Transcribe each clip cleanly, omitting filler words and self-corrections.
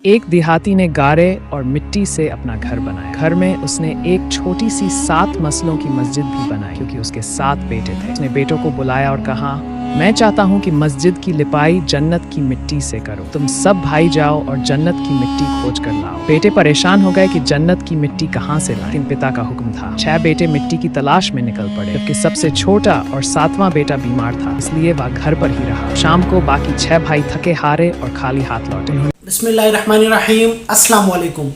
एक देहाती ने गारे और मिट्टी से अपना घर बनाया। घर में उसने एक छोटी सी 7 मसलों की मस्जिद भी बनाई क्योंकि उसके 7 बेटे थे। उसने बेटों को बुलाया और कहा, मैं चाहता हूँ कि मस्जिद की लिपाई जन्नत की मिट्टी से करो। तुम सब भाई जाओ और जन्नत की मिट्टी खोज कर लाओ। बेटे परेशान हो गए कि जन्नत की मिट्टी कहाँ से लाएं। लेकिन पिता का हुक्म था। 6 बेटे मिट्टी की तलाश में निकल पड़े, जबकि सबसे छोटा और 7वां बेटा बीमार था, इसलिए वह घर पर ही रहा। शाम को बाकी 6 भाई थके हारे और खाली हाथ लौटे। बिस्मिल्लाहिर्रहमानिर्रहीम, अस्सलाम वालेकुम।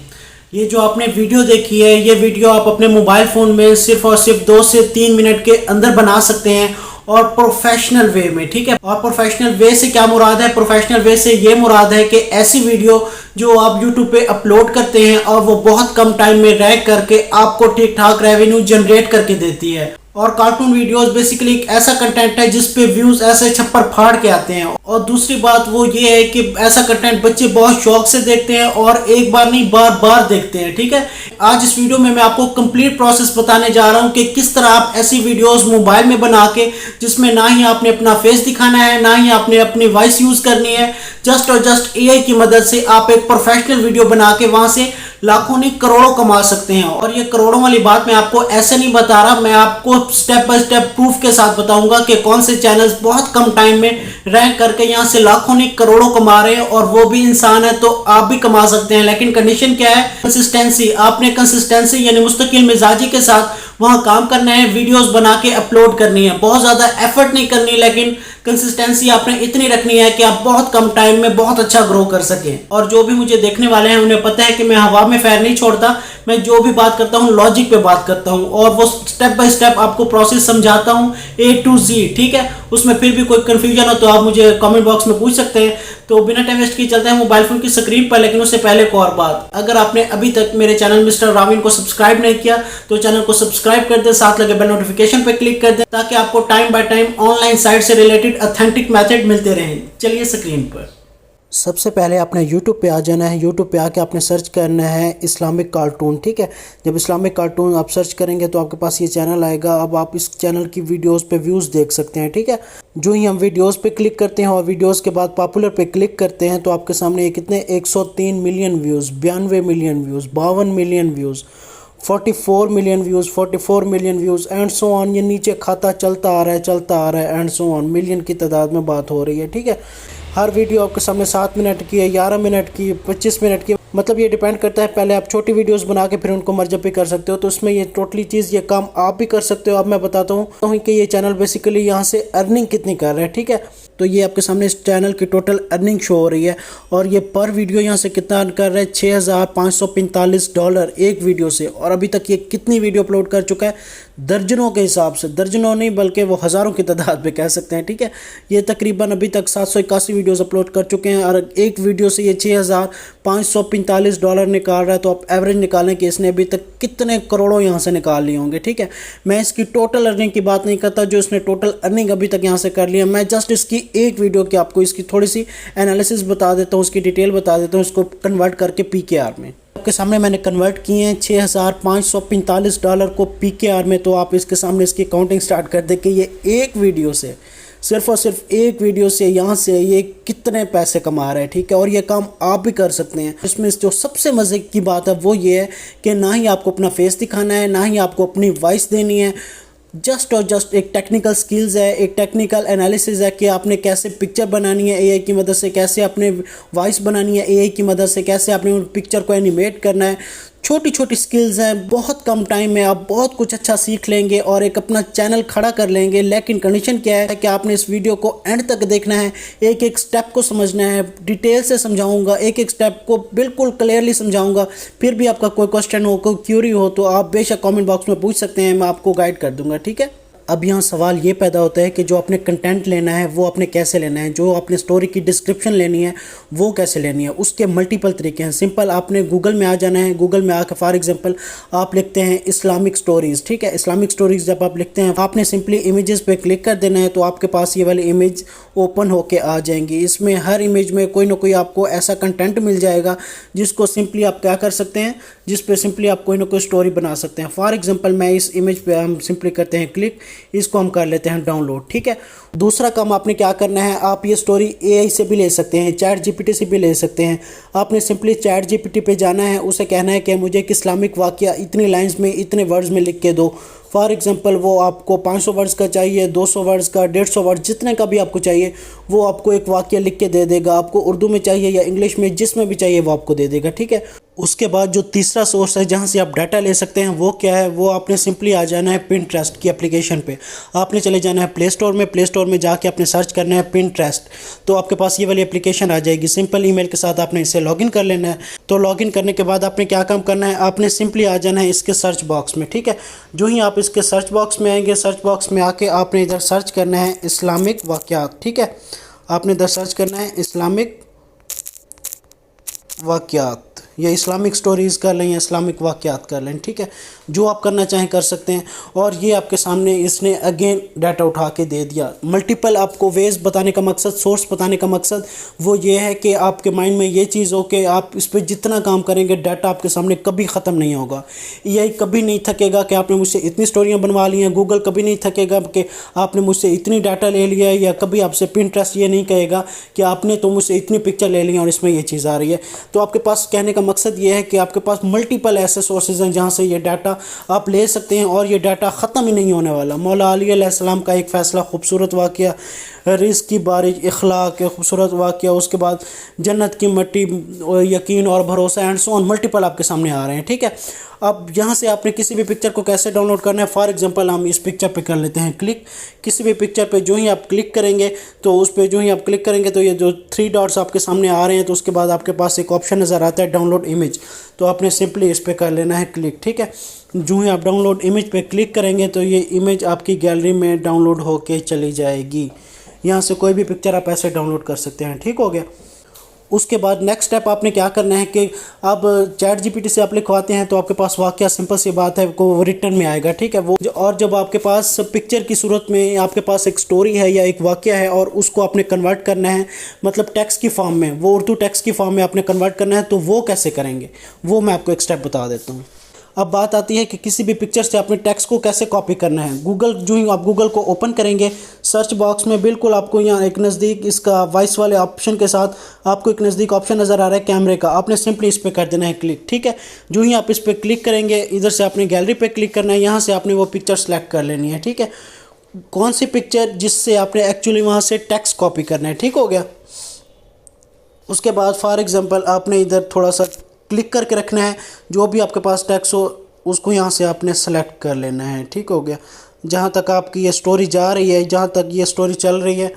ये जो आपने वीडियो देखी है, ये वीडियो आप अपने मोबाइल फ़ोन में सिर्फ और सिर्फ 2 से 3 मिनट के अंदर बना सकते हैं और प्रोफेशनल वे में, ठीक है। और प्रोफेशनल वे से क्या मुराद है? प्रोफेशनल वे से ये मुराद है कि ऐसी वीडियो जो आप यूट्यूब पे अपलोड करते हैं और वो बहुत कम टाइम में रैंक करके आपको ठीक ठाक रेवेन्यू जनरेट करके देती है। और कार्टून वीडियोस बेसिकली एक ऐसा कंटेंट है जिस पे व्यूज ऐसे छप्पर फाड़ के आते हैं। और दूसरी बात वो ये है कि ऐसा कंटेंट बच्चे बहुत शौक से देखते हैं और एक बार नहीं बार बार देखते हैं, ठीक है। आज इस वीडियो में मैं आपको कंप्लीट प्रोसेस बताने जा रहा हूँ कि किस तरह आप ऐसी वीडियोस मोबाइल में बना के, जिसमें ना ही आपने अपना फेस दिखाना है, ना ही आपने अपनी वॉइस यूज करनी है, जस्ट और जस्ट एआई की मदद से आप एक प्रोफेशनल वीडियो बना के वहां से लाखों नहीं करोड़ों कमा सकते हैं। और ये करोड़ों वाली बात मैं आपको ऐसे नहीं बता रहा, मैं आपको स्टेप बाय स्टेप प्रूफ के साथ बताऊंगा कि कौन से चैनल्स बहुत कम टाइम में रैंक करके यहां से लाखों नहीं करोड़ों कमा रहे हैं। और वो भी इंसान है तो आप भी कमा सकते हैं, लेकिन कंडीशन क्या है? कंसिस्टेंसी। आपने कंसिस्टेंसी यानी मुस्तकिल मिजाजी के साथ वहां काम करना है, वीडियोस बना के अपलोड करनी है। बहुत ज्यादा एफर्ट नहीं करनी, लेकिन कंसिस्टेंसी आपने इतनी रखनी है कि आप बहुत कम टाइम में बहुत अच्छा ग्रो कर सकें। और जो भी मुझे देखने वाले हैं उन्हें पता है कि मैं हवा में फैर नहीं छोड़ता, मैं जो भी बात करता हूँ लॉजिक पे बात करता हूँ और वो स्टेप बाय स्टेप आपको प्रोसेस समझाता हूँ A to Z, ठीक है। उसमें फिर भी कोई कंफ्यूजन हो तो आप मुझे कमेंट बॉक्स में पूछ सकते हैं। तो बिना टाइम वेस्ट किए चलते हैं मोबाइल फोन की स्क्रीन पर। लेकिन उससे पहले एक और बात, अगर आपने अभी तक मेरे चैनल मिस्टर रामीन को सब्सक्राइब नहीं किया तो चैनल को सब्सक्राइब कर दे, साथ लगे बेल नोटिफिकेशन पे क्लिक कर दे ताकि आपको time by time online site से रिलेटेड ऑथेंटिक मेथड मिलते रहें। चलिए स्क्रीन पर। सबसे पहले आपने YouTube पे आ जाना है। YouTube पे आके आपने सर्च करना है इस्लामिक कार्टून, ठीक है। जब इस्लामिक कार्टून आप सर्च करेंगे तो आपके पास ये चैनल आएगा। अब आप इस चैनल की वीडियोस पे व्यूज़ देख सकते हैं, ठीक है। जो ही हम वीडियोस पे क्लिक करते हैं और वीडियोस के बाद पॉपुलर पे क्लिक करते हैं तो आपके सामने ये कितने 103 million views, 92 million views, 52 million views, 44 million views, 44 million views and so on. ये नीचे खाता चलता आ रहा है एंड सो ऑन। मिलियन की तादाद में बात हो रही है, ठीक है। हर वीडियो आपके सामने 7 मिनट की है, 11 मिनट की, 25 मिनट की, मतलब ये डिपेंड करता है। पहले आप छोटी वीडियोस बना के फिर उनको मर्ज भी कर सकते हो, तो उसमें ये टोटली चीज़, ये काम आप भी कर सकते हो। अब मैं बताता हूँ कि ये चैनल बेसिकली यहाँ से अर्निंग कितनी कर रहा है, ठीक है। तो ये आपके सामने इस चैनल की टोटल अर्निंग शो हो रही है और ये पर वीडियो यहाँ से कितना अर्न कर रहा है? $6,545 एक वीडियो से। और अभी तक ये कितनी वीडियो अपलोड कर चुका है? दर्जनों के हिसाब से, दर्जनों नहीं बल्कि वो हज़ारों की तादाद में कह सकते हैं, ठीक है। ये तकरीबन अभी तक 781 वीडियोस अपलोड कर चुके हैं और एक वीडियो से ये $6,545 निकाल रहा है। तो आप एवरेज निकालें कि इसने अभी तक कितने करोड़ों यहाँ से निकाल लिए होंगे, ठीक है। मैं इसकी टोटल अर्निंग की बात नहीं करता जो इसने टोटल अर्निंग अभी तक यहाँ से कर लिया। मैं जस्ट इसकी एक वीडियो की आपको इसकी थोड़ी सी एनालिसिस बता देता हूँ, उसकी डिटेल बता देता हूँ, इसको कन्वर्ट करके PKR में। आपके सामने मैंने कन्वर्ट किए हैं $6,545 को PKR में। तो आप इसके सामने इसकी काउंटिंग स्टार्ट कर दें कि ये एक वीडियो से, सिर्फ और सिर्फ एक वीडियो से यहाँ से ये कितने पैसे कमा रहे हैं, ठीक है। और ये काम आप भी कर सकते हैं। इसमें जो सबसे मज़े की बात है वो ये है कि ना ही आपको अपना फेस दिखाना है, ना ही आपको अपनी वॉइस देनी है। जस्ट और जस्ट एक टेक्निकल स्किल्स है, एक टेक्निकल एनालिसिस है कि आपने कैसे पिक्चर बनानी है एआई की मदद से, कैसे आपने वॉइस बनानी है एआई की मदद से, कैसे आपने उन पिक्चर को एनिमेट करना है। छोटी छोटी स्किल्स हैं, बहुत कम टाइम में आप बहुत कुछ अच्छा सीख लेंगे और एक अपना चैनल खड़ा कर लेंगे। लेकिन कंडीशन क्या है कि आपने इस वीडियो को एंड तक देखना है, एक एक स्टेप को समझना है। डिटेल से समझाऊंगा, एक एक स्टेप को बिल्कुल क्लियरली समझाऊंगा। फिर भी आपका कोई क्वेश्चन हो, कोई क्यूरी हो तो आप बेशक कमेंट बॉक्स में पूछ सकते हैं, मैं आपको गाइड कर दूंगा, ठीक है। अब यहाँ सवाल ये पैदा होता है कि जो आपने कंटेंट लेना है वो आपने कैसे लेना है, जो आपने स्टोरी की डिस्क्रिप्शन लेनी है वो कैसे लेनी है। उसके मल्टीपल तरीके हैं। सिंपल, आपने गूगल में आ जाना है। गूगल में आकर फॉर एग्जांपल आप लिखते हैं इस्लामिक स्टोरीज़, ठीक है। इस्लामिक स्टोरीज़ जब आप लिखते हैं आपने सिंपली इमेजेस पे क्लिक कर देना है तो आपके पास ये वाली इमेज ओपन होके आ जाएंगी। इसमें हर इमेज में कोई ना कोई आपको ऐसा कंटेंट मिल जाएगा जिसको सिंपली आप क्या कर सकते हैं, जिस पे सिंपली आप कोई ना कोई स्टोरी बना सकते हैं। फॉर एग्जांपल मैं इस इमेज पे हम सिंपली करते हैं क्लिक। इसको हम कर लेते हैं डाउनलोड। ठीक है, दूसरा काम आपने क्या करना है, आप ये स्टोरी एआई से भी ले सकते हैं, चैट जीपीटी से भी ले सकते हैं। आपने सिंपली चैट जीपीटी पे जाना है, उसे कहना है कि मुझे एक इस्लामिक वाक़या इतनी लाइंस में इतने वर्ड्स में लिख के दो। फॉर एग्जांपल वो आपको 500 वर्ड्स का चाहिए, 200 वर्ड्स का, 150 वर्ड्स, जितने का भी आपको चाहिए वो आपको एक वाक़या लिख के दे देगा। आपको उर्दू में चाहिए या इंग्लिश में, जिसमें भी चाहिए वो आपको दे देगा। ठीक है, उसके बाद जो तीसरा सोर्स है जहाँ से आप डाटा ले सकते हैं वो क्या है, वो आपने सिंपली आ जाना है पिंटरेस्ट की एप्लीकेशन पे। आपने चले जाना है प्ले स्टोर में जाके आपने सर्च करना है पिंटरेस्ट, तो आपके पास ये वाली एप्लीकेशन आ जाएगी। सिंपल ईमेल के साथ आपने इसे लॉगिन कर लेना है। तो लॉगिन करने के बाद आपने क्या काम करना है, आपने सिंपली आ जाना है इसके सर्च बॉक्स में। ठीक है, जो ही आप इसके सर्च बॉक्स में आएंगे, सर्च बॉक्स में आके आपने इधर सर्च करना है इस्लामिक वाक़यात। ठीक है, आपने इधर सर्च करना है इस्लामिक वाक़यात या इस्लामिक स्टोरीज़ कर लें या इस्लामिक वाक़यात कर लें। ठीक है, जो आप करना चाहें कर सकते हैं। और ये आपके सामने इसने अगेन डाटा उठा के दे दिया। मल्टीपल आपको वेज बताने का मकसद, सोर्स बताने का मकसद वो ये है कि आपके माइंड में ये चीज़ हो कि आप इस पर जितना काम करेंगे डाटा आपके सामने कभी ख़त्म नहीं होगा। यही कभी नहीं थकेगा कि आपने मुझसे इतनी स्टोरियाँ बनवा ली हैं। गूगल कभी नहीं थकेगा कि आपने मुझसे इतनी डाटा ले लिया है, या कभी आपसे पिंटरेस्ट ये नहीं कहेगा कि आपने तो मुझसे इतनी पिक्चर ले ली और इसमें ये चीज़ आ रही है। तो आपके पास कहने का मकसद ये है कि आपके पास मल्टीपल ऐसे सोर्सेज हैं जहाँ से ये डाटा आप ले सकते हैं और ये डाटा ख़त्म ही नहीं होने वाला। मौला अली अलैहिस्सलाम का एक फ़ैसला, खूबसूरत वाक़या, रिज़्क़ की बारिश, इखलाक के खूबसूरत वाक़या, उसके बाद जन्नत की मिट्टी, यकीन और भरोसा एंड सो ऑन, मल्टीपल आपके सामने आ रहे हैं। ठीक है, अब यहाँ से आपने किसी भी पिक्चर को कैसे डाउनलोड करना है, फॉर एग्जांपल हम इस पिक्चर पे कर लेते हैं क्लिक। किसी भी पिक्चर पे जो ही आप क्लिक करेंगे तो उस पे जो ही आप क्लिक करेंगे तो ये जो 3 डॉट्स आपके सामने आ रहे हैं, तो उसके बाद आपके पास एक ऑप्शन नज़र आता है डाउनलोड इमेज, तो आपने सिंपली इस पर कर लेना है क्लिक। ठीक है, जो ही आप डाउनलोड इमेज पे क्लिक करेंगे तो ये इमेज आपकी गैलरी में डाउनलोड होके चली जाएगी। यहाँ से कोई भी पिक्चर आप ऐसे डाउनलोड कर सकते हैं। ठीक हो गया। उसके बाद नेक्स्ट स्टेप आपने क्या करना है कि अब चैट जीपीटी से आप लिखवाते हैं तो आपके पास वाक़या, सिंपल सी बात है, को रिटर्न में आएगा। ठीक है, वो और जब आपके पास पिक्चर की सूरत में आपके पास एक स्टोरी है या एक वाक़या है और उसको आपने कन्वर्ट करना है, मतलब टेक्स्ट की फॉर्म में, वो उर्दू टेक्स्ट की फॉर्म में आपने कन्वर्ट करना है, तो वो कैसे करेंगे वो मैं आपको एक स्टेप बता देता हूँ। अब बात आती है कि किसी भी पिक्चर से अपने टेक्स्ट को कैसे कॉपी करना है। गूगल, जो ही आप गूगल को ओपन करेंगे, सर्च बॉक्स में बिल्कुल आपको यहाँ एक नज़दीक इसका वॉइस वाले ऑप्शन के साथ आपको एक नज़दीक ऑप्शन नज़र आ रहा है कैमरे का, आपने सिंपली इस पर कर देना है क्लिक। ठीक है, जो ही आप इस पर क्लिक करेंगे, इधर से आपने गैलरी पे क्लिक करना है, यहाँ से आपने वो पिक्चर सेलेक्ट कर लेनी है। ठीक है, कौन सी पिक्चर जिससे आपने एक्चुअली वहाँ से टेक्स्ट कॉपी करना है। ठीक हो गया। उसके बाद फॉर एग्ज़ाम्पल आपने इधर थोड़ा सा क्लिक करके रखना है, जो भी आपके पास टेक्स्ट हो उसको यहाँ से आपने सेलेक्ट कर लेना है। ठीक हो गया। जहाँ तक आपकी ये स्टोरी जा रही है, जहाँ तक ये स्टोरी चल रही है,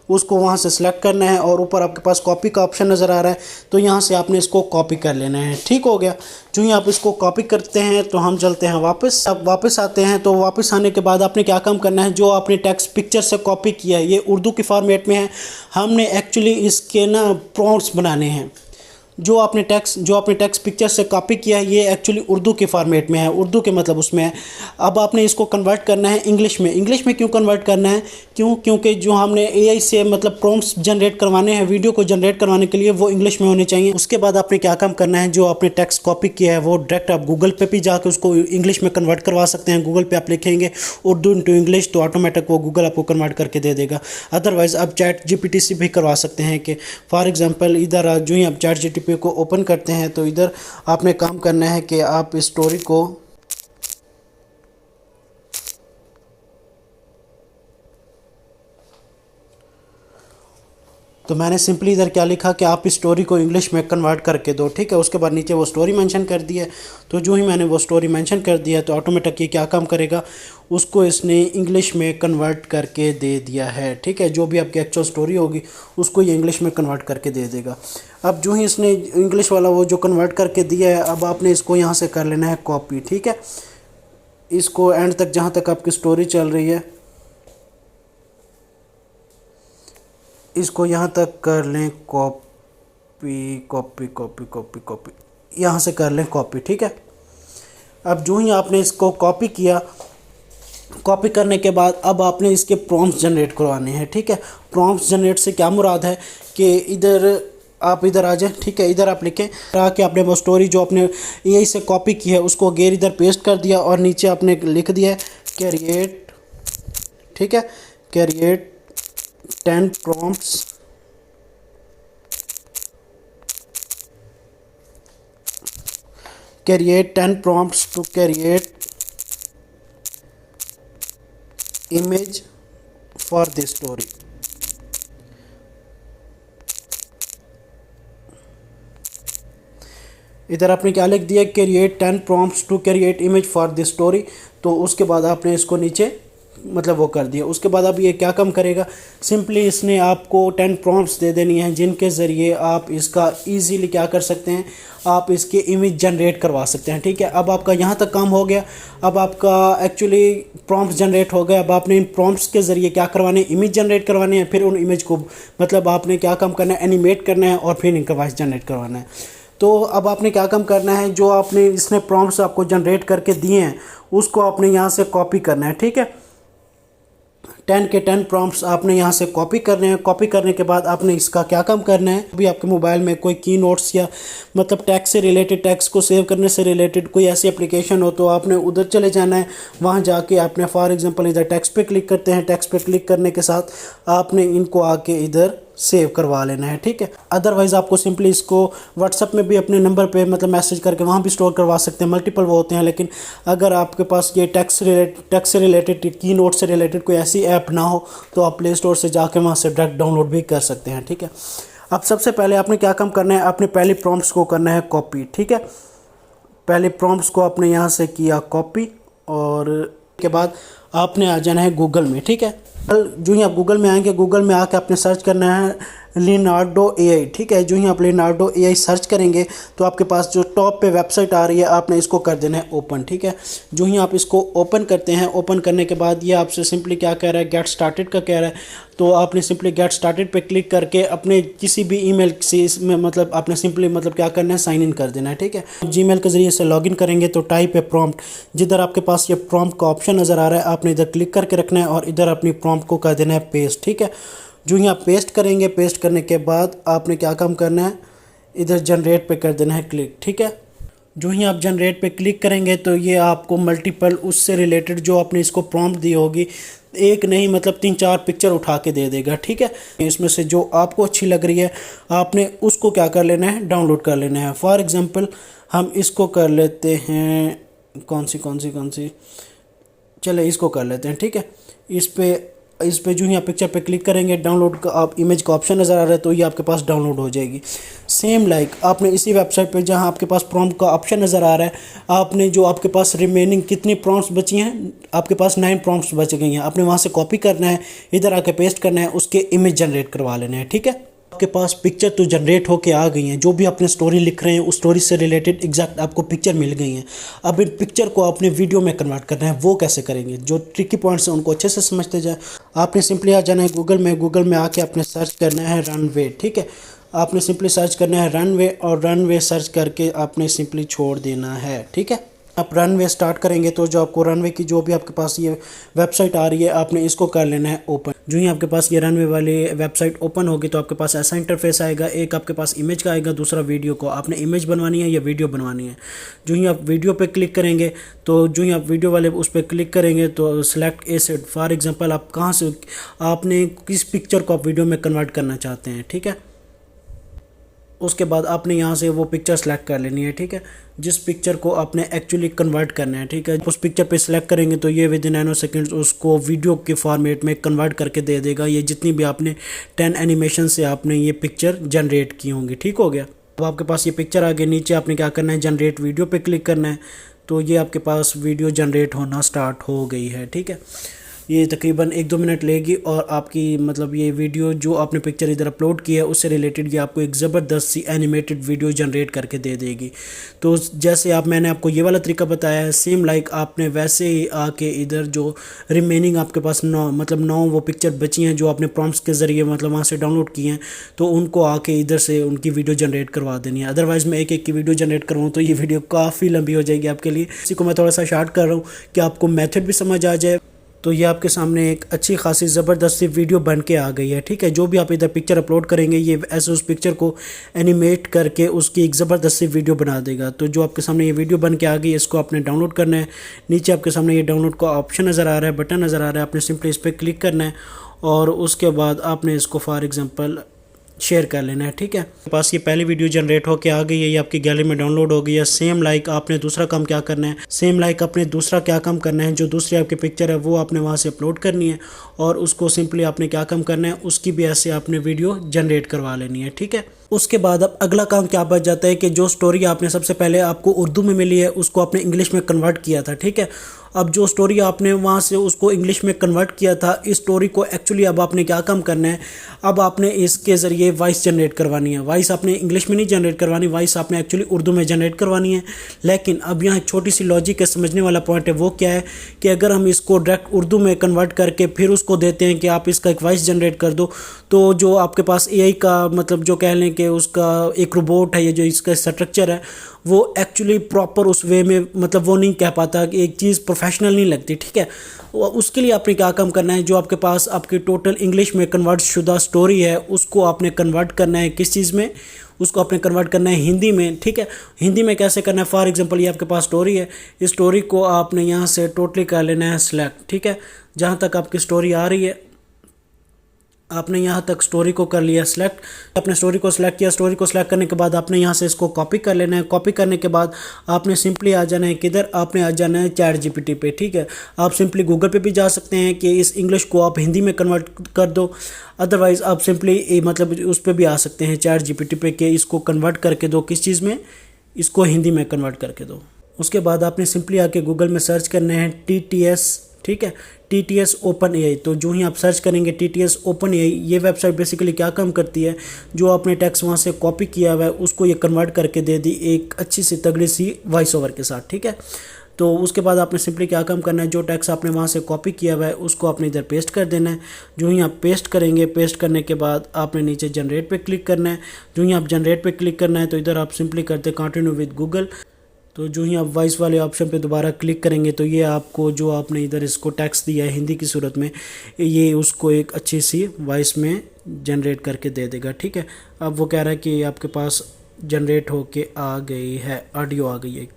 उसको वहाँ से सिलेक्ट करना है और ऊपर आपके पास कॉपी का ऑप्शन नज़र आ रहा है, तो यहाँ से आपने इसको कॉपी कर लेना है। ठीक हो गया। जो ही आप इसको कॉपी करते हैं तो हम चलते हैं वापस। अब वापस आते हैं, तो वापस आने के बाद आपने क्या काम करना है, जो आपने टेक्स्ट पिक्चर से कॉपी किया है, ये उर्दू के फॉर्मेट में है, हमने एक्चुअली इसके ना प्रॉम्प्ट्स बनाने हैं। जो आपने टेक्स्ट पिक्चर से कॉपी किया है ये एक्चुअली उर्दू के फॉर्मेट में है, उर्दू के मतलब उसमें है। अब आपने इसको कन्वर्ट करना है इंग्लिश में। इंग्लिश में क्यों कन्वर्ट करना है, क्योंकि जो हमने एआई से मतलब प्रॉम्प्ट्स जनरेट करवाने हैं, वीडियो को जनरेट करवाने के लिए, वो इंग्लिश में होने चाहिए। उसके बाद आपने क्या काम करना है, जो आपने टेक्स्ट कॉपी किया है वो डायरेक्ट आप गूगल पे भी जाकर उसको इंग्लिश में कन्वर्ट करवा सकते हैं। गूगल पे आप लिखेंगे उर्दू इंटू इंग्लिश तो ऑटोमेटिक वो गूगल आपको कन्वर्ट करके दे देगा। अदरवाइज़ आप चैट जीपीटी से भी करवा सकते हैं कि फॉर एग्जांपल इधर जो ही आप चैट जीपीटी को ओपन करते हैं तो इधर आपने काम करना है कि आप इस स्टोरी को तो मैंने सिंपली इधर क्या लिखा कि आप इस स्टोरी को इंग्लिश में कन्वर्ट करके दो। ठीक है, उसके बाद नीचे वो स्टोरी मेंशन कर दी है, तो जो ही मैंने वो स्टोरी मेंशन कर दिया तो ऑटोमेटिक ये क्या काम करेगा, उसको इसने इंग्लिश में कन्वर्ट करके दे दिया है। ठीक है, जो भी आपकी एक्चुअल स्टोरी होगी उसको ये इंग्लिश में कन्वर्ट करके दे देगा। अब जो ही इसने इंग्लिश वाला वो जो कन्वर्ट करके दिया है, अब आपने इसको यहाँ से कर लेना है कॉपी। ठीक है, इसको एंड तक जहाँ तक आपकी स्टोरी चल रही है इसको यहाँ तक कर लें copy copy copy copy copy, यहाँ से कर लें कॉपी। ठीक है, अब जो ही आपने इसको कॉपी किया, कॉपी करने के बाद अब आपने इसके प्रॉम्प्ट्स जनरेट करवाने हैं। ठीक है, प्रॉम्प्ट्स जनरेट से क्या मुराद है कि इधर आप इधर आ जाए। ठीक है, इधर आप लिखें कि आपने वो स्टोरी जो आपने एआई से कॉपी की है उसको अगेन इधर पेस्ट कर दिया और नीचे आपने लिख दिया है क्रिएट ठीक है। Create 10 prompts to create image for this story। इधर आपने क्या लिख दिया, create 10 prompts to create image for this story. तो उसके बाद आपने इसको नीचे मतलब वो कर दिया। उसके बाद अब ये क्या काम करेगा, सिंपली इसने आपको 10 प्रॉम्प्ट्स दे देनी है जिनके ज़रिए आप इसका इजीली क्या कर सकते हैं, आप इसके इमेज जनरेट करवा सकते हैं। ठीक है, अब आपका यहाँ तक काम हो गया। अब आपका एक्चुअली प्रॉम्प्ट्स जनरेट हो गए। अब आपने इन प्रॉम्प्ट्स के ज़रिए क्या करवाने, इमेज जनरेट करवाने हैं। फिर उन इमेज को मतलब आपने क्या काम करना है, एनिमेट करना है और फिर इनका वॉइस जनरेट करवाना है। तो अब आपने क्या काम करना है, जो आपने इसने प्रॉम्प्ट्स आपको जनरेट करके दिए हैं उसको आपने यहाँ से कॉपी करना है। ठीक है, 10 के 10 प्रॉम्प्ट्स आपने यहाँ से कॉपी करने हैं। कॉपी करने के बाद आपने इसका क्या काम करना है, अभी आपके मोबाइल में कोई की नोट्स या मतलब टैक्स से रिलेटेड, टैक्स को सेव करने से रिलेटेड कोई ऐसी एप्लीकेशन हो तो आपने उधर चले जाना है। वहाँ जाके आपने फॉर एग्जांपल इधर टैक्स पे क्लिक करते हैं। टैक्स पे क्लिक करने के साथ आपने इनको आके इधर सेव करवा लेना है। ठीक है, अदरवाइज़ आपको सिंपली इसको व्हाट्सअप में भी अपने नंबर पे मतलब मैसेज करके वहाँ भी स्टोर करवा सकते हैं। मल्टीपल वो होते हैं, लेकिन अगर आपके पास ये टैक्स से रिलेटेड की नोट से रिलेटेड कोई ऐसी ऐप ना हो तो आप प्ले स्टोर से जाके वहाँ से डायरेक्ट डाउनलोड भी कर सकते हैं। ठीक है, अब सबसे पहले आपने क्या काम करना है, अपने पहले प्रॉम्प्ट्स को करना है कॉपी। ठीक है, पहले प्रॉम्प्ट्स को आपने यहाँ से किया कॉपी और के बाद आपने आ जाना है गूगल में। ठीक है, जो ही आप गूगल में आएंगे, गूगल में आके आपने सर्च करना है लियोनार्डो AI। ठीक है, जो ही आप लियोनार्डो AI सर्च करेंगे तो आपके पास जो टॉप पे वेबसाइट आ रही है आपने इसको कर देना है ओपन। ठीक है, जो ही आप इसको ओपन करते हैं, ओपन करने के बाद ये आपसे सिंपली क्या कह रहा है, गेट स्टार्टेड का कह रहा है। तो आपने सिंपली गेट स्टार्टेड पे क्लिक करके अपने किसी भी ईमेल से इसमें मतलब आपने सिंपली मतलब क्या करना है, साइन इन कर देना है। ठीक है, जीमेल के ज़रिए से लॉगिन करेंगे तो टाइप है प्रॉम्प्ट। जिधर आपके पास ये प्रॉम्प्ट का ऑप्शन नज़र आ रहा है आपने इधर क्लिक करके रखना है और इधर अपनी प्रॉम्प्ट को कर देना है पेस्ट। ठीक है, जो ही आप पेस्ट करेंगे, पेस्ट करने के बाद आपने क्या काम करना है, इधर जनरेट पे कर देना है क्लिक। ठीक है, जो ही आप जनरेट पे क्लिक करेंगे तो ये आपको मल्टीपल उससे रिलेटेड जो आपने इसको प्रॉम्प्ट दी होगी, एक नहीं मतलब 3-4 पिक्चर उठा के दे देगा। ठीक है, इसमें से जो आपको अच्छी लग रही है आपने उसको क्या कर लेना है, डाउनलोड कर लेना है। फॉर एग्जांपल हम इसको कर लेते हैं, कौन सी चले इसको कर लेते हैं। ठीक है, इस पे जो ही आप पिक्चर पे क्लिक करेंगे, डाउनलोड का आप इमेज का ऑप्शन नज़र आ रहा है तो ये आपके पास डाउनलोड हो जाएगी। सेम लाइक आपने इसी वेबसाइट पे जहां आपके पास प्रॉम्प्ट का ऑप्शन नज़र आ रहा है, आपने जो आपके पास रिमेनिंग कितनी प्रॉम्प्ट्स बची हैं, आपके पास 9 प्रॉम्प्ट्स बच गई हैं, आपने वहां से कॉपी करना है, इधर आके पेस्ट करना है, उसके इमेज जनरेट करवा लेना है। ठीक है, आपके पास पिक्चर तो जनरेट होके आ गई हैं, जो भी अपने स्टोरी लिख रहे हैं उस स्टोरी से रिलेटेड एग्जैक्ट आपको पिक्चर मिल गई हैं। अब इन पिक्चर को अपने वीडियो में कन्वर्ट करना है, वो कैसे करेंगे, जो ट्रिकी पॉइंट्स हैं उनको अच्छे से समझते जाए। आपने सिंपली आ जाना है गूगल में आके आपने सर्च करना है रनवे। ठीक है, आपने सिंपली सर्च करना है रनवे और रनवे सर्च करके आपने सिंपली छोड़ देना है। ठीक है, आप रनवे स्टार्ट करेंगे तो जो आपको रनवे की जो भी आपके पास ये वेबसाइट आ रही है आपने इसको कर लेना है ओपन। जो ही आपके पास ये रनवे वाली वेबसाइट ओपन होगी तो आपके पास ऐसा इंटरफेस आएगा, एक आपके पास इमेज का आएगा, दूसरा वीडियो को। आपने इमेज बनवानी है या वीडियो बनवानी है। जो ही आप वीडियो पे क्लिक करेंगे तो जो ही आप वीडियो वाले उस पर क्लिक करेंगे तो सिलेक्ट एसेट, फॉर एग्जांपल आप कहाँ से आपने किस पिक्चर को आप वीडियो में कन्वर्ट करना चाहते हैं। ठीक है, उसके बाद आपने यहाँ से वो पिक्चर सेलेक्ट कर लेनी है। ठीक है, जिस पिक्चर को आपने एक्चुअली कन्वर्ट करना है। ठीक है, उस पिक्चर पे सिलेक्ट करेंगे तो ये विद इन नैनो सेकेंड्स उसको वीडियो के फॉर्मेट में कन्वर्ट करके दे देगा, ये जितनी भी आपने 10 एनिमेशन से आपने ये पिक्चर जनरेट की होंगी। ठीक हो गया, अब आपके पास ये पिक्चर आ गई, नीचे आपने क्या करना है, जनरेट वीडियो पे क्लिक करना है तो ये आपके पास वीडियो जनरेट होना स्टार्ट हो गई है। ठीक है, ये तकरीबन 1-2 मिनट लेगी और आपकी मतलब ये वीडियो जो आपने पिक्चर इधर अपलोड किया है उससे रिलेटेड ये आपको एक ज़बरदस्त सी एनिमेटेड वीडियो जनरेट करके दे देगी। तो जैसे मैंने आपको ये वाला तरीका बताया है, सेम लाइक आपने वैसे ही आके इधर जो रिमेनिंग आपके पास 9 वो पिक्चर बची हैं जो आपने प्रॉम्प्ट्स के ज़रिए मतलब वहाँ से डाउनलोड किए हैं तो उनको आके इधर से उनकी वीडियो जनरेट करवा देनी है। अदरवाइज़ मैं एक की वीडियो जनरेट करूँ तो ये वीडियो काफ़ी लंबी हो जाएगी आपके लिए। इसी को मैं थोड़ा सा शार्ट कर रहा हूँ कि आपको मेथड भी समझ आ जाए। तो ये आपके सामने एक अच्छी खासी ज़बरदस्त सी वीडियो बन के आ गई है, ठीक है। जो भी आप इधर पिक्चर अपलोड करेंगे ये ऐसे उस पिक्चर को एनिमेट करके उसकी एक ज़बरदस्त सी वीडियो बना देगा। तो जो आपके सामने ये वीडियो बन के आ गई, इसको आपने डाउनलोड करना है। नीचे आपके सामने ये डाउनलोड का ऑप्शन नज़र आ रहा है, बटन नज़र आ रहा है, आपने सिंपली इस पर क्लिक करना है और उसके बाद आपने इसको फॉर एग्जांपल शेयर कर लेना है, ठीक है। आपके पास ये पहली वीडियो जनरेट होके आ गई है, ये आपकी गैलरी में डाउनलोड हो गई है। सेम लाइक आपने दूसरा काम क्या करना है, सेम लाइक अपने दूसरा क्या काम करना है, जो दूसरी आपकी पिक्चर है वो आपने वहाँ से अपलोड करनी है और उसको सिंपली आपने क्या काम करना है, उसकी भी ऐसे आपने वीडियो जनरेट करवा लेनी है, ठीक है। उसके बाद अब अगला काम क्या बच जाता है कि जो स्टोरी आपने सबसे पहले आपको उर्दू में मिली है उसको आपने इंग्लिश में कन्वर्ट किया था, ठीक है। अब जो स्टोरी आपने वहाँ से उसको इंग्लिश में कन्वर्ट किया था, इस स्टोरी को एक्चुअली अब आपने क्या काम करना है, अब आपने इसके ज़रिए वॉइस जनरेट करवानी है। वॉइस आपने इंग्लिश में नहीं जनरेट करवानी, वॉइस आपने एक्चुअली उर्दू में जनरेट करवानी है। लेकिन अब यहाँ एक छोटी सी लॉजिक है, समझने वाला पॉइंट है, वो क्या है कि अगर हम इसको डायरेक्ट उर्दू में कन्वर्ट करके फिर उसको देते हैं कि आप इसका एक वॉइस जनरेट कर दो, तो जो आपके पास एआई का मतलब जो कह लें कि उसका एक रोबोट है, ये जो इसका स्ट्रक्चर है वो एक्चुअली प्रॉपर उस वे में मतलब वो नहीं कह पाता कि एक चीज़ प्रोफेशनल नहीं लगती, ठीक है। उसके लिए आपने क्या काम करना है, जो आपके पास आपकी टोटल इंग्लिश में कन्वर्ट शुदा स्टोरी है उसको आपने कन्वर्ट करना है किस चीज़ में, उसको आपने कन्वर्ट करना है हिंदी में, ठीक है। हिंदी में कैसे करना है, फॉर एग्जांपल ये आपके पास स्टोरी है, इस स्टोरी को आपने यहाँ से टोटली कर लेना है सिलेक्ट, ठीक है। जहाँ तक आपकी स्टोरी आ रही है आपने यहाँ तक स्टोरी को कर लिया सिलेक्ट, अपने स्टोरी को सिलेक्ट किया। स्टोरी को सिलेक्ट करने के बाद आपने यहाँ से इसको कॉपी कर लेना है। कॉपी करने के बाद आपने सिंपली आ जाना है किधर, आपने आ जाना है चैट जीपीटी पे, ठीक है। आप सिंपली गूगल पे भी जा सकते हैं कि इस इंग्लिश को आप हिंदी में कन्वर्ट कर दो, अदरवाइज़ आप सिंपली मतलब उस पर भी आ सकते हैं चैट जीपीटी पे कि इसको कन्वर्ट करके दो किस चीज़ में, इसको हिंदी में कन्वर्ट करके दो। उसके बाद आपने सिंपली आके गूगल में सर्च करना है TTS, ठीक है, TTS ओपन AI। तो जो ही आप सर्च करेंगे TTS ओपन AI, ये वेबसाइट बेसिकली क्या काम करती है, जो आपने टेक्स्ट वहाँ से कॉपी किया हुआ है उसको ये कन्वर्ट करके दे दी एक अच्छी सी तगड़ी सी वॉइस ओवर के साथ, ठीक है। तो उसके बाद आपने सिंपली क्या काम करना है, जो टेक्स्ट आपने वहाँ से कॉपी किया हुआ है उसको आपने इधर पेस्ट कर देना है। जो ही आप पेस्ट करेंगे, पेस्ट करने के बाद आपने नीचे जनरेट पे क्लिक करना है। जो ही आप जनरेट पे क्लिक करना है तो इधर आप सिंपली करते कंटिन्यू विद गूगल। तो जो ही आप वॉइस वाले ऑप्शन पे दोबारा क्लिक करेंगे तो ये आपको जो आपने इधर इसको टेक्स्ट दिया है हिंदी की सूरत में, ये उसको एक अच्छी सी वॉइस में जनरेट करके दे देगा, ठीक है। अब वो कह रहा है कि आपके पास जनरेट होके आ गई है, ऑडियो आ गई है।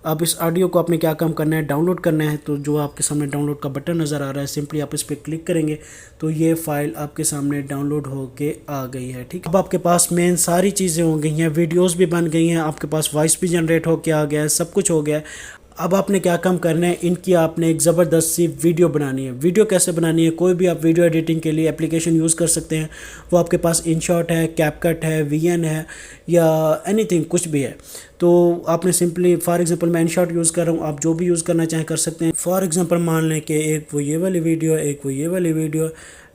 अब इस ऑडियो को आपने क्या काम करना है, डाउनलोड करना है। तो जो आपके सामने डाउनलोड का बटन नज़र आ रहा है, सिंपली आप इस पर क्लिक करेंगे तो ये फ़ाइल आपके सामने डाउनलोड होके आ गई है, ठीक है। अब आपके पास मेन सारी चीज़ें हो गई हैं, वीडियोस भी बन गई हैं, आपके पास वॉइस भी जनरेट होके आ गया है, सब कुछ हो गया है। अब आपने क्या काम करना है, इनकी आपने एक ज़बरदस्त सी वीडियो बनानी है। वीडियो कैसे बनानी है, कोई भी आप वीडियो एडिटिंग के लिए एप्लीकेशन यूज़ कर सकते हैं, वो आपके पास InShot है, CapCut है, VN है या एनीथिंग कुछ भी है। तो आपने सिंपली फॉर एग्जांपल मैं InShot यूज़ कर रहा हूँ, आप जो भी यूज़ करना चाहें कर सकते हैं। फॉर एग्जांपल मान लें कि एक वो ये वाली वीडियो, एक वो ये वाली वीडियो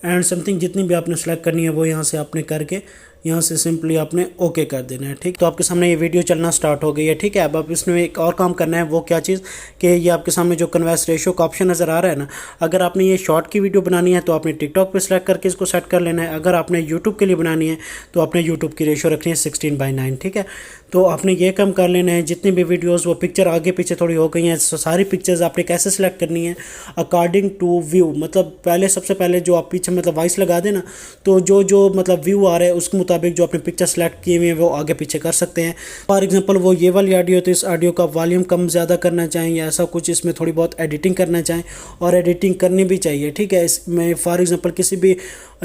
एंड समथिंग, जितनी भी आपने सेलेक्ट करनी है वो यहाँ से आपने करके यहाँ से सिंपली आपने ओके कर देना है, ठीक। तो आपके सामने ये वीडियो चलना स्टार्ट हो गई है, ठीक है। अब आप इसमें एक और काम करना है, वो क्या चीज़ कि ये आपके सामने जो कन्वर्स रेशो का ऑप्शन नज़र आ रहा है ना, अगर आपने ये शॉर्ट की वीडियो बनानी है तो आपने टिकटॉक पे सिलेक्ट करके इसको सेट कर लेना है। अगर आपने यूट्यूब के लिए बनानी है तो आपने यूट्यूब की रेशो रखनी है 16:9, ठीक है। तो आपने ये काम कर लेना है, जितनी भी वीडियोस वो पिक्चर आगे पीछे थोड़ी हो गई हैं, सारी पिक्चर्स आपने कैसे सिलेक्ट करनी है, अकॉर्डिंग टू व्यू। मतलब पहले सबसे पहले जो आप पीछे मतलब वॉइस लगा देना, तो जो मतलब व्यू आ रहा है उसके मुताबिक जो आपने पिक्चर सेलेक्ट किए हुए हैं वो आगे पीछे कर सकते हैं। फॉर एग्जांपल वो ये वाली ऑडियो, तो इस ऑडियो का वॉल्यूम कम ज़्यादा करना चाहें या ऐसा कुछ, इसमें थोड़ी बहुत एडिटिंग करना चाहें और एडिटिंग करनी भी चाहिए, ठीक है। इसमें फॉर एग्जांपल किसी भी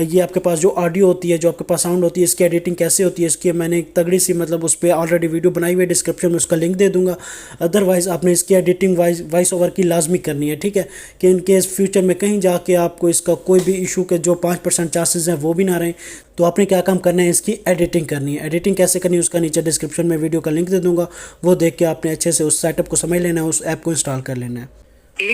ये आपके पास जो ऑडियो होती है, जो आपके पास साउंड होती है, इसकी एडिटिंग कैसे होती है, इसकी मैंने एक तगड़ी सी मतलब उस पर ऑलरेडी वीडियो बनाई हुई है, डिस्क्रिप्शन में उसका लिंक दे दूंगा। अदरवाइज़ आपने इसकी एडिटिंग वॉइस ओवर की लाजमी करनी है, ठीक है, कि इनकेस फ्यूचर में कहीं जाके आपको इसका कोई भी इशू के जो 5% चांसेस हैं वो भी ना रहें, तो आपने क्या काम करना है, इसकी एडिटिंग करनी है। एडिटिंग कैसे करनी है उसका नीचे डिस्क्रिप्शन में वीडियो का लिंक दे दूंगा, वो देख के आपने अच्छे से उस सेटअप को समझ लेना है, उस ऐप को इंस्टॉल कर लेना है। तो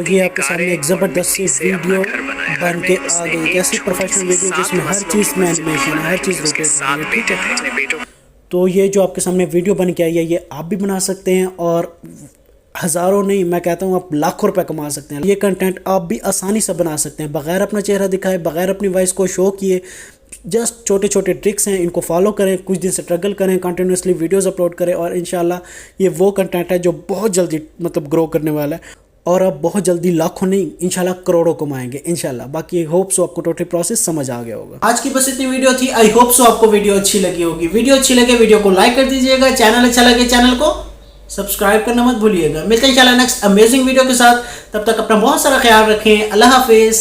ये आपके सामने एक ज़बरदस्त सी वीडियो बन के आ गई, कैसी प्रोफेशनल वीडियो जिसमें हर चीज़ में एनिमेशन है, हर चीज़ रोटेट हो रही है, ठीक है। तो ये जो आपके सामने वीडियो बन के आई है ये आप भी बना सकते हैं और हज़ारों नहीं, मैं कहता हूँ आप लाखों रुपए कमा सकते हैं। ये कंटेंट आप भी आसानी से बना सकते हैं, बगैर अपना चेहरा दिखाए, बगैर अपनी वॉइस को शो किए। जस्ट छोटे छोटे ट्रिक्स हैं, इनको फॉलो करें, कुछ दिन स्ट्रगल करें, कंटिन्यूसली वीडियोस अपलोड करें और इंशाल्लाह ये वो कंटेंट है जो बहुत जल्दी मतलब ग्रो करने वाला है और अब बहुत जल्दी लाखों नहीं इंशाल्लाह करोड़ों कमाएंगे इंशाल्लाह। बाकी आई होप सो आपको टोटल प्रोसेस समझ आ गया होगा। आज की बस इतनी वीडियो थी। आई होप सो आपको वीडियो अच्छी लगी होगी। वीडियो अच्छी लगे वीडियो को लाइक कर दीजिएगा, चैनल अच्छा लगे चैनल को सब्सक्राइब करना मत भूलिएगा। मिलते हैं इंशाल्लाह नेक्स्ट अमेजिंग वीडियो के साथ। तब तक अपना बहुत सारा ख्याल रखें। अल्लाह हाफिज।